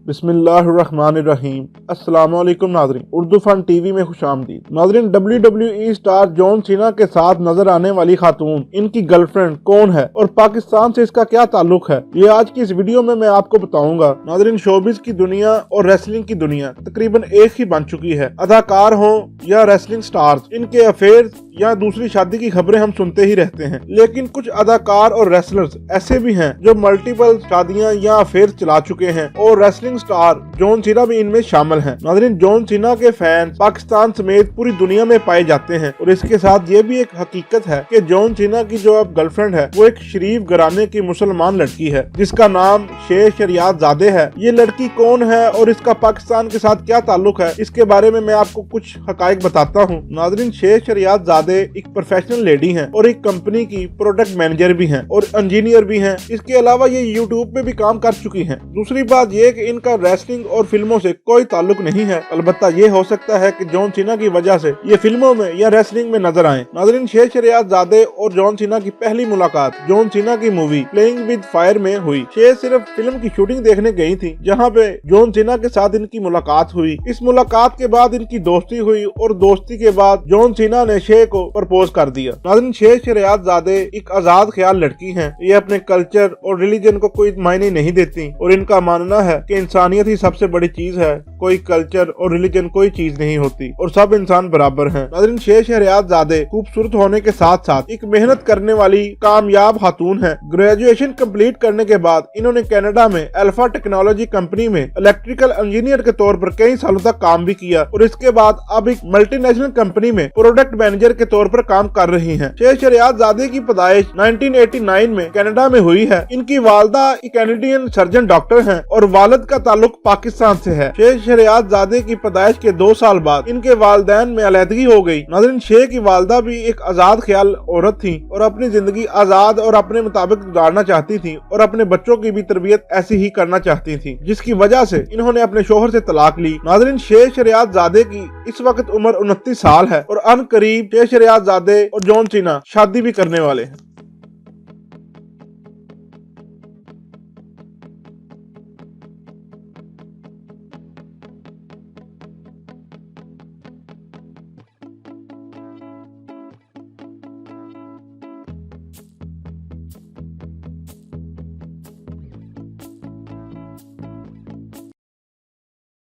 बिस्मिल्लाहिर्रहमानिर्रहीम। अस्सलामुअलैकुम नाज़रीन, उर्दू फन टीवी में खुशामदीद। नाज़रीन, WWE स्टार जॉन सीना के साथ नजर आने वाली खातून, इनकी गर्लफ्रेंड कौन है और पाकिस्तान से इसका क्या ताल्लुक है, ये आज की इस वीडियो में मैं आपको बताऊंगा। नाज़रीन, शोबिज की दुनिया और रेसलिंग की दुनिया तकरीबन एक ही बन चुकी है। अदाकार हो या रेसलिंग स्टार्स, इनके अफेयर या दूसरी शादी की खबरें हम सुनते ही रहते हैं। लेकिन कुछ अदाकार और रेसलर्स ऐसे भी हैं जो मल्टीपल शादियां या अफेयर चला चुके हैं और रेसलिंग स्टार जॉन सीना भी इनमें शामिल हैं। नाज़रीन, जॉन सीना के फैन पाकिस्तान समेत पूरी दुनिया में पाए जाते हैं और इसके साथ ये भी एक हकीकत है कि जॉन सीना की जो अब गर्लफ्रेंड है वो एक शरीफ घराने की मुसलमान लड़की है जिसका नाम शे शरियातज़ादेह है। ये लड़की कौन है और इसका पाकिस्तान के साथ क्या ताल्लुक है, इसके बारे में मैं आपको कुछ हकाइक बताता हूँ। नाज़रीन, शे शरियातज़ादेह एक प्रोफेशनल लेडी हैं और एक कंपनी की प्रोडक्ट मैनेजर भी हैं और इंजीनियर भी हैं। इसके अलावा ये यूट्यूब पे भी काम कर चुकी हैं। दूसरी बात ये कि इनका रेसलिंग और फिल्मों से कोई ताल्लुक नहीं है। अलबत्ता ये हो सकता है कि जॉन सीना की वजह से ये फिल्मों में या रेसलिंग में नजर आए। नाज़रीन, शे शरियातज़ादेह और जॉन सीना की पहली मुलाकात जॉन सीना की मूवी प्लेइंग विद फायर में हुई। शे सिर्फ फिल्म की शूटिंग देखने गई थी जहाँ पे जॉन सीना के साथ इनकी मुलाकात हुई। इस मुलाकात के बाद इनकी दोस्ती हुई और दोस्ती के बाद जॉन सीना ने शे को प्रपोज कर दिया। नाज़रीन, शे शरियातज़ादेह एक आजाद ख्याल लड़की हैं। ये अपने कल्चर और रिलीजन को कोई मायने नहीं देती और इनका मानना है कि इंसानियत ही सबसे बड़ी चीज है, कोई कल्चर और रिलीजन कोई चीज नहीं होती और सब इंसान बराबर हैं। नाज़रीन, शे शरियातज़ादेह खूबसूरत होने के साथ साथ एक मेहनत करने वाली कामयाब खातून है। ग्रेजुएशन कंप्लीट करने के बाद इन्होंने कनाडा में अल्फा टेक्नोलॉजी कंपनी में इलेक्ट्रिकल इंजीनियर के तौर पर कई सालों तक काम भी किया और इसके बाद अब एक मल्टीनेशनल कंपनी में प्रोडक्ट मैनेजर के तौर पर काम कर रही हैं। शे शरियातज़ादेह की पैदाइश 1989 में कनाडा में हुई है। इनकी वालदा एक कैनेडियन सर्जन डॉक्टर हैं और वालिद का ताल्लुक पाकिस्तान से है। शे शरियातज़ादेह की पैदाइश के 2 साल बाद इनके वालिदैन में अलहदगी हो गई। नाज़रीन, शे की वालदा भी एक आजाद ख्याल औरत थी और अपनी जिंदगी आजाद और अपने मुताबिक गुजारना चाहती थी और अपने बच्चों की भी तरबियत ऐसी ही करना चाहती थी, जिसकी वजह से इन्होंने अपने शोहर से तलाक ली। नाज़रीन, शे शरियातज़ादेह की इस वक्त उम्र 29 साल है और अन करीब शे शरियातज़ादेह और जॉन सीना शादी भी करने वाले हैं।